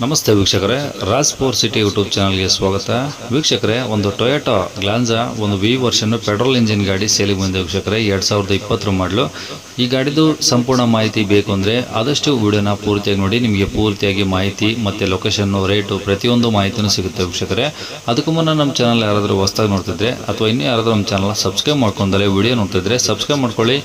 ನಮಸ್ತೆ ವೀಕ್ಷಕರೇ, Raj four city YouTube ಚಾನಲ್ಗೆ ಸ್ವಾಗತ. ವೀಕ್ಷಕರೇ, ಒಂದು ಟೊಯೋಟಾ ಗ್ಲಾನ್ಸಾ ಒಂದು ವಿ ವರ್ಷನ್ ಪೆಟ್ರೋಲ್ ಇಂಜಿನ್ ಗಾಡಿ ಸೇಲಿಗೆ ಬಂದಿದೆ ವೀಕ್ಷಕರೇ. 2020 ಮಾಡಲು. ಈ ಗಾಡಿದು ಸಂಪೂರ್ಣ ಮಾಹಿತಿ ಬೇಕು ಅಂದರೆ ಆದಷ್ಟು ವಿಡಿಯೋನ ಪೂರ್ತಿಯಾಗಿ ನೋಡಿ. ನಿಮಗೆ ಪೂರ್ತಿಯಾಗಿ ಮಾಹಿತಿ ಮತ್ತು ಲೊಕೇಶನ್ನು, ರೇಟು ಪ್ರತಿಯೊಂದು ಮಾಹಿತಿನೂ ಸಿಗುತ್ತೆ ವೀಕ್ಷಕರೇ. ಅದಕ್ಕೂ ಮುನ್ನ ನಮ್ಮ ಚಾನಲ್ ಯಾರಾದರೂ ಹೊಸದಾಗಿ ನೋಡ್ತಿದ್ರೆ ಅಥವಾ ಇನ್ನೂ ಯಾರಾದರೂ ನಮ್ಮ ಚಾನಲ್ನ ಸಬ್ಸ್ಕ್ರೈಬ್ ಮಾಡ್ಕೊಂಡರೆ ವಿಡಿಯೋ ನೋಡ್ತಿದ್ರೆ ಸಬ್ಸ್ಕ್ರೈಬ್ ಮಾಡ್ಕೊಳ್ಳಿ.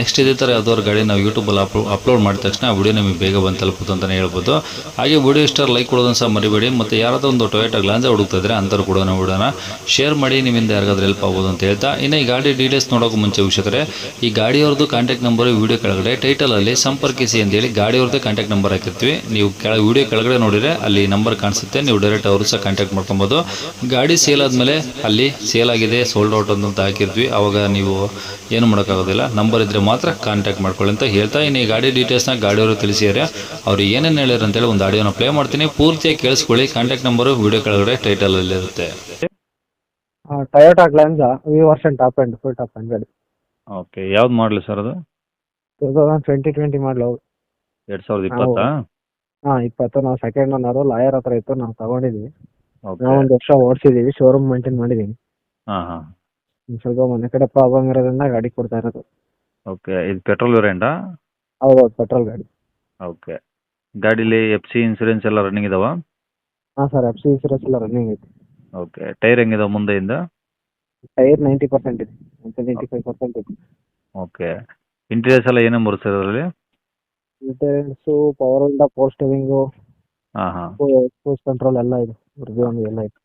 ನೆಕ್ಸ್ಟ್ ಇದೇ ಥರ ಯಾವ್ದಾದ್ರು ಗಾಡಿ ನಾವು ಯೂಟ್ಯೂಬಲ್ಲಿ ಅಪ್ಲೋಡ್ ಮಾಡಿದ ತಕ್ಷಣ ಆ ವಿಡಿಯೋ ನಿಮಗೆ ಬೇಗ ಬಂದು ತಲುಪುತ್ತೆ ಅಂತಲೇ ಹೇಳ್ಬೋದು. ಹಾಗೆ ವಿಡಿಯೋ ಲೈಕ್ ಕೊಡೋದನ್ನು ಸಹ ಮರಿಬೇಡಿ. ಮತ್ತು ಯಾರಾದರೂ ಒಂದು ಟೊಯೋಟಾ ಗ್ಲಾನ್ಸಾ ಹುಡುಕ್ತಿದ್ರೆ ಅಂಥವ್ರು ಕೂಡ ವಿಡಿಯೋನ ಶೇರ್ ಮಾಡಿ, ನಿಮ್ಮಿಂದ ಯಾರಿಗಾದ್ರೂ ಹೆಲ್ಪ್ ಆಗ್ಬೋದು ಅಂತ ಹೇಳ್ತಾ, ಇನ್ನು ಈ ಗಾಡಿ ಡೀಟೇಲ್ಸ್ ನೋಡೋಕೆ ಮುಂಚೆ ವೀಕ್ಷಕರೇ, ಈ ಗಾಡಿಯವ್ರದ್ದು ಕಾಂಟ್ಯಾಕ್ಟ್ ನಂಬರ್ ವಿಡಿಯೋ ಕೆಳಗಡೆ ಟೈಟಲಲ್ಲಿ ಸಂಪರ್ಕಿಸಿ ಅಂತೇಳಿ ಗಾಡಿಯವ್ರದ್ದು ಕಾಂಟ್ಯಾಕ್ಟ್ ನಂಬರ್ ಹಾಕಿರ್ತೀವಿ. ನೀವು ವಿಡಿಯೋ ಕೆಳಗಡೆ ನೋಡಿದರೆ ಅಲ್ಲಿ ನಂಬರ್ ಕಾಣಿಸುತ್ತೆ, ನೀವು ಡೈರೆಕ್ಟ್ ಅವರು ಸಹ ಕಾಂಟ್ಯಾಕ್ಟ್ ಮಾಡ್ಕೊಬೋದು. ಗಾಡಿ ಸೇಲ್ ಆದಮೇಲೆ ಅಲ್ಲಿ ಸೇಲ್ ಆಗಿದೆ, ಸೋಲ್ಡ್ ಔಟ್ ಅಂತ ಹಾಕಿರ್ತೀವಿ, ಆವಾಗ ನೀವು ಏನು ಮಾಡೋಕ್ಕಾಗೋದಿಲ್ಲ. ನಂಬರ್ ಇದ್ದರೆ ಮಾತ್ರ ಕಾಂಟ್ಯಾಕ್ಟ್ ಮಾಡ್ಕೊಳ್ಳಿ ಅಂತ ಹೇಳ್ತಾ, ಇನ್ನು ಈ ಗಾಡಿ ಡೀಟೇಲ್ಸ್ನ ಗಾಡಿಯವರು ತಿಳಿಸಿದ್ದಾರೆ. ಅವ್ರು ಏನೇನು ಹೇಳ್ಯಾರ ಅಂತೇಳಿ ಒಂದು ಆಡಿಯೋನ ಪ್ಲೇ ಮಾಡ್ತೀನಿ, ಪೂರ್ತಿಯಾಗಿ ಕೇಳಿಸ್ಕೊಳ್ಳಿ. ಕಾಂಟ್ಯಾಕ್ಟ್ ನಂಬರು ವಿಡಿಯೋ ಕೆಳಗಡೆ ಟೈಟಲಲ್ಲಿ ಇರುತ್ತೆ. Toyota Glanza V version top end, full top end ಗಾಡಿ. ಓಕೆ, ಯಾವ್ದು ಮಾಡಲಿ ಸರ್ ಅದು? 2020 ಮಾಡಲು. 2020? ಹಾಂ 20. ನಾವು ಸೆಕೆಂಡ್ ಓನರು, ಲಾಯರ್ ಹತ್ರ ಇತ್ತು, ನಾವು ತಗೊಂಡಿದ್ದೀವಿ. ಓಕೆ. ನಾವು ಒಂದು ವರ್ಷ ಓಡಿಸಿದ್ದೀವಿ, ಶೋರೂಮ್ ಮೇಂಟೈನ್ ಮಾಡಿದ್ದೀವಿ. ಹಾಂ ಹಾಂ. ಸ್ವಲ್ಪ ಮನೆ ಕಡೆ ಪ್ರಾಬ್ಲಮ್ ಇರೋದ್ರಿಂದ ಗಾಡಿ ಕೊಡ್ತಾ ಇರೋದು. ಓಕೆ, ಇದು ಪೆಟ್ರೋಲ್ ವೇರಿಯಂಟಾ? ಹೌದೌದು, ಪೆಟ್ರೋಲ್ ಗಾಡಿ. ಓಕೆ. ಗಾಡೀಲಿ FC ಇನ್ಸೂರೆನ್ಸ್ ಎಲ್ಲ ರನ್ನಿಂಗ್ ಇದಾವ? ಹಾಂ ಸರ್, FC ಇನ್ಸೂರೆನ್ಸ್ ಎಲ್ಲ ರನ್ನಿಂಗ್ ಐತಿ. ಓಕೆ. ಟೈರ್ ಹೆಂಗಿದಾವೆ ಮುಂದೆಯಿಂದ? ಟೈರ್ 90% ಇದೆ, 95% ಇದೆ. ಓಕೆ. ಇಂಟೀರಿಯರ್ಸ್ ಎಲ್ಲ ಏನೇನು ಬರುತ್ತೆ ಸರ್ ಅದರಲ್ಲಿ? Interiors power window, power steering, ಹಾಂ ಹಾಂ. ಕ್ರೂಸ್ ಕಂಟ್ರೋಲ್ ಎಲ್ಲ ಇದೆ, ರಿವ್ಯೂ ಎಲ್ಲ ಇದೆ.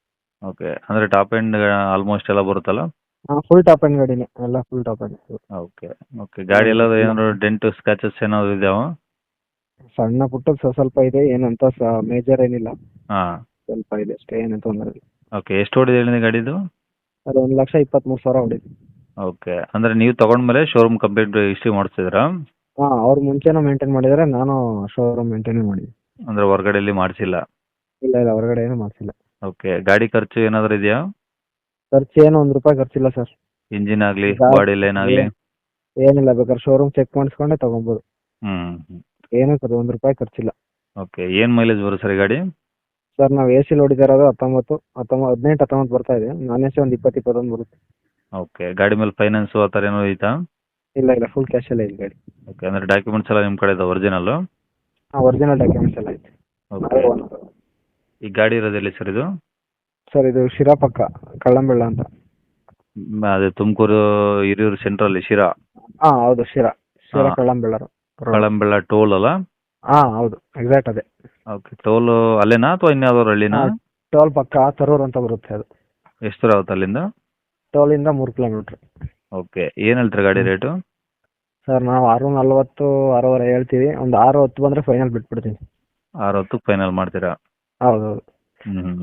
ಓಕೆ, ಅಂದರೆ ಟಾಪ್ ಎಂಡ್ ಆಲ್ಮೋಸ್ಟ್ ಎಲ್ಲ ಬರುತ್ತಲ್ಲ? ಹಾಂ, ಫುಲ್ ಟಾಪ್ ಎಂಡ್ ಗಾಡಿನೇ, ಎಲ್ಲ full top end. Okay okay. ಗಾಡಿ ಎಲ್ಲ ಏನಾದ್ರು ಡೆಂಟು ಸ್ಕ್ರಾಚಸ್ ಏನಾದ್ರು ಇದಾವ? ಸಣ್ಣ ಪುಟ್ಟದ್ದು ಸ್ವಲ್ಪ ಇದೆ, ಏನಂತ ಮೇಜರ್ ಏನಿಲ್ಲ, ಹಾಂ. ಸ್ವಲ್ಪ ಇದೆ ಅಷ್ಟೇ, ಏನಂತ ತೊಂದರೆ ಇಲ್ಲ. ಓಕೆ. ಎಷ್ಟು ಹೊಡಿದೆ ಹೇಳಿದೆ ಗಾಡಿದು? ಅದು 1,23,000 ಹೊಡಿದೆ. ಓಕೆ. ಅಂದರೆ ನೀವು ತೊಗೊಂಡ್ಮೇಲೆ ಶೋರೂಮ್ ಕಂಪ್ಲೀಟ್ ಹಿಸ್ಟ್ರಿ ಮಾಡಿಸಿದ್ರಾ? ಹಾಂ, ಅವ್ರು ಮುಂಚೆನೂ ಮೇಂಟೈನ್ ಮಾಡಿದರೆ, ನಾನು ಶೋರೂಮ್ ಮೇಂಟೈನ್ ಮಾಡಿದ್ದೆ. ಅಂದರೆ ಹೊರಗಡೆಯಲ್ಲಿ ಮಾಡಿಸಿಲ್ಲ? ಇಲ್ಲ ಇಲ್ಲ, ಹೊರಗಡೆ ಏನು ಮಾಡಿಸಿಲ್ಲ. ಓಕೆ. ಗಾಡಿ ಖರ್ಚು ಏನಾದರೂ ಇದೆಯಾ? ಖರ್ಚು ಏನು ₹1 ಖರ್ಚಿಲ್ಲ ಸರ್. ಇಂಜಿನ್ ಆಗಲಿ, ಬಾಡಿ ಲೈನ್ ಆಗಲಿ? ಏನಿಲ್ಲ, ಬೇಕಾದ್ರೆ ಶೋರೂಮ್ ಚೆಕ್ ಮಾಡಿಸ್ಕೊಂಡೆ ತೊಗೊಬೋದು. ಹ್ಞೂ. ಏನೂ ಸರ್, ₹1 ಖರ್ಚಿಲ್ಲ. ಓಕೆ. ಏನು ಮೈಲೇಜ್ ಬರುತ್ತೆ ಸರ್ ಈ ಗಾಡಿ? ಸರ್, ನಾವು AC ಹೊಡಿತಾ ಇರೋದು 18-19 ಬರ್ತಾ ಇದೆ. ನಾನ್ AC ಒಂದು 20-21 ಬರುತ್ತೆ. ಓಕೆ. ಗಾಡಿ ಮೇಲೆ ಫೈನಾನ್ಸು ಆ ಥರ ಏನೋ ಐತಾ? ಇಲ್ಲ ಇಲ್ಲ, ಫುಲ್ ಕ್ಯಾಶಲ್ಲೇ ಇದೆ ಗಾಡಿ. ಓಕೆ. ಅಂದರೆ ಡಾಕ್ಯುಮೆಂಟ್ಸ್ ಎಲ್ಲ ನಿಮ್ಮ ಕಡೆ ಇದೆ ಒರಿಜಿನಲ್ಲು? ಹಾಂ, ಒರಿಜಿನಲ್ ಡಾಕ್ಯುಮೆಂಟ್ಸ್ ಎಲ್ಲ ಐತೆ. ಓಕೆ. ಈ ಗಾಡಿ ಇರೋದು ಎಲ್ಲಿ ಸರ್ ಇದು? ಸರ್, ಇದು ಶಿರಾ ಪಕ್ಕ, ಕಳ್ಳಂಬೆಳ್ಳ ಅಂತ. ಅದೇ ತುಮಕೂರು ಹಿರಿಯೂರು ಸೆಂಟ್ರಲ್ಲಿ ಶಿರಾ? ಹಾಂ ಹೌದು, ಶಿರಾ ಹಾ. ಕಳ್ಳಂಬೆಳ್ಳ. ಕಳಂಬೆಳ್ಳ ಟೋಲ್ ಅಲ್ಲ? ಹಾಂ ಹೌದು, ಎಕ್ಸಾಕ್ಟ್ ಅದೇ. ಓಕೆ. ಟೋಲು ಅಲ್ಲೇನಾ ಅಥವಾ ಇನ್ಯಾವ್ದಾದ್ರು ಹಳ್ಳಿನಾ? ಟೋಲ್ ಪಕ್ಕ ತರೂರು ಅಂತ ಬರುತ್ತೆ ಅದು. ಎಷ್ಟು ದೂರ ಆಗುತ್ತೆ ಅಲ್ಲಿಂದ? ಟೋಲಿಂದ 3 ಕಿಲೋಮೀಟ್ರ್. ಓಕೆ. ಏನು ಹೇಳ್ತೀರಾ ಗಾಡಿ ರೇಟು? ಸರ್, ನಾವು 640, 6.5 ಹೇಳ್ತೀವಿ. ಒಂದು 6-10 ಬಂದರೆ ಫೈನಲ್ ಬಿಟ್ಬಿಡ್ತೀನಿ. 610 ಫೈನಲ್ ಮಾಡ್ತೀರಾ? ಹೌದು ಹೌದು,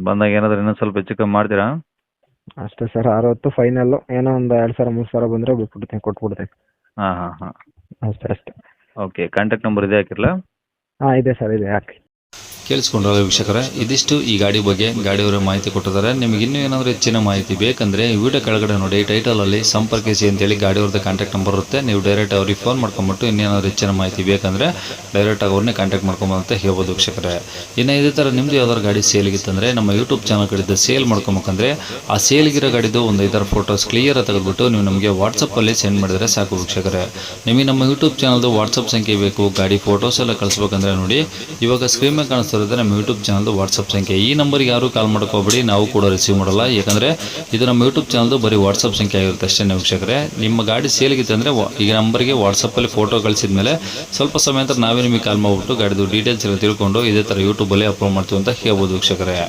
ಬಂದಾಗ ಏನಾದರೂ ಇನ್ನೊಂದು ಸ್ವಲ್ಪ ಹೆಚ್ಚು ಕಮ್ಮಿ ಮಾಡ್ತೀರಾ? ಅಷ್ಟೇ ಸರ್, 610 ಫೈನಲ್ಲು. ಏನೋ ಒಂದು 2,000-3,000 ಬಂದರೆ ಕೊಟ್ಬಿಡ್ತೀನಿ. ಹಾಂ ಹಾಂ ಹಾಂ. ಅಷ್ಟೇ ಅಷ್ಟೇ. ಓಕೆ. ಕಾಂಟ್ಯಾಕ್ಟ್ ನಂಬರ್ ಇದೆ ಹಾಕಿರಲಾ? ಹಾಂ ಇದೆ ಸರ್, ಇದೆ, ಹಾಕಿ. ಕೇಳಿಸ್ಕೊಂಡ್ರಲ್ಲ ವೀಕ್ಷಕರೇ, ಇದಿಷ್ಟು ಈ ಗಾಡಿ ಬಗ್ಗೆ ಗಾಡಿಯವರ ಮಾಹಿತಿ ಕೊಟ್ಟಿದ್ದಾರೆ. ನಿಮಗೆ ಇನ್ನೂ ಏನಾದರೂ ಹೆಚ್ಚಿನ ಮಾಹಿತಿ ಬೇಕಂದರೆ ವಿಡಿಯೋ ಕೆಳಗಡೆ ನೋಡಿ ಟೈಟಲಲ್ಲಿ ಸಂಪರ್ಕಿಸಿ ಅಂತೇಳಿ ಗಾಡಿಯವ್ರದ್ದು ಕಾಂಟ್ಯಾಕ್ಟ್ ನಂಬರ್ ಇರುತ್ತೆ. ನೀವು ಡೈರೆಕ್ಟ್ ಅವ್ರಿಗೆ ಫೋನ್ ಮಾಡ್ಕೊಂಬಿಟ್ಟು ಇನ್ನೇನಾದರೂ ಹೆಚ್ಚಿನ ಮಾಹಿತಿ ಬೇಕಂದರೆ ಡೈರೆಕ್ಟಾಗಿ ಅವ್ರನ್ನೇ ಕಾಂಟ್ಯಾಕ್ಟ್ ಮಾಡ್ಕೊಂಬಂತ ಹೇಳ್ಬೋದು ವೀಕ್ಷಕರೇ. ಇನ್ನು ಇದೇ ಥರ ನಿಮ್ಮದು ಯಾವ್ದಾದ್ರು ಗಾಡಿ ಸೇಲಿಗಿತ್ತಂದರೆ ನಮ್ಮ ಯೂಟ್ಯೂಬ್ ಚಾನಲ್ ಕಡೆದು ಸೇಲ್ ಮಾಡ್ಕೊಬೇಕಂದ್ರೆ ಆ ಸೇಲಿಗಿರೋ ಗಾಡಿದು ಒಂದು 5 ಫೋಟೋಸ್ ಕ್ಲಿಯರ್ ತೆಗೆದುಬಿಟ್ಟು ನೀವು ನಮಗೆ ವಾಟ್ಸಪ್ಪಲ್ಲಿ ಸೆಂಡ್ ಮಾಡಿದರೆ ಸಾಕು ವೀಕ್ಷಕರೇ. ನಿಮಗೆ ನಮ್ಮ ಯೂಟ್ಯೂಬ್ ಚಾನಲ್ದು ವಾಟ್ಸಪ್ ಸಂಖ್ಯೆ ಬೇಕು, ಗಾಡಿ ಫೋಟೋಸ್ ಎಲ್ಲ ಕಳಿಸ್ಬೇಕಂದ್ರೆ ನೋಡಿ, ಇವಾಗ ಸ್ಕ್ರೀನ್ ಮೇಲೆ ಕಾಣಿಸ್ತಾ ನಮ್ಮ ಯೂಟ್ಯೂಬ್ ಚಾನಲ್ದು ವಾಟ್ಸಪ್ ಸಂಖ್ಯೆ. ಈ ನಂಬರ್ಗೆ ಯಾರು ಕಾಲ್ ಮಾಡ್ಕೋಬೇಡಿ, ನಾವು ಕೂಡ ರಿಸೀವ್ ಮಾಡಲ್ಲ. ಯಾಕಂದರೆ ಇದು ನಮ್ಮ ಯೂಟ್ಯೂಬ್ ಚಾನಲ್ದು ಬರೀ ವಾಟ್ಸಪ್ ಸಂಖ್ಯೆ ಆಗಿರುತ್ತೆ ಅಷ್ಟೇ ವೀಕ್ಷಕರೇ. ನಿಮ್ಮ ಗಾಡಿ ಸೇಲ್ಗಿತ್ತು ಅಂದರೆ ಈ ನಂಬರ್ಗೆ ವಾಟ್ಸಪ್ಪಲ್ಲಿ ಫೋಟೋ ಕಳಿಸಿದ ಮೇಲೆ ಸ್ವಲ್ಪ ಸಮಯ ನಂತರ ನಾವೇ ನಿಮಗೆ ಕಾಲ್ ಮಾಡಿಬಿಟ್ಟು ಗಾಡಿದು ಡೀಟೇಲ್ಸ್ ಎಲ್ಲ ತಿಳ್ಕೊಂಡು ಇದೇ ಥರ ಯೂಟ್ಯೂಬಲ್ಲಿ ಅಪ್ಲೋಡ್ ಮಾಡ್ತೀವಿ ಅಂತ ಹೇಳ್ಬೋದು ವೀಕ್ಷಕರೇ.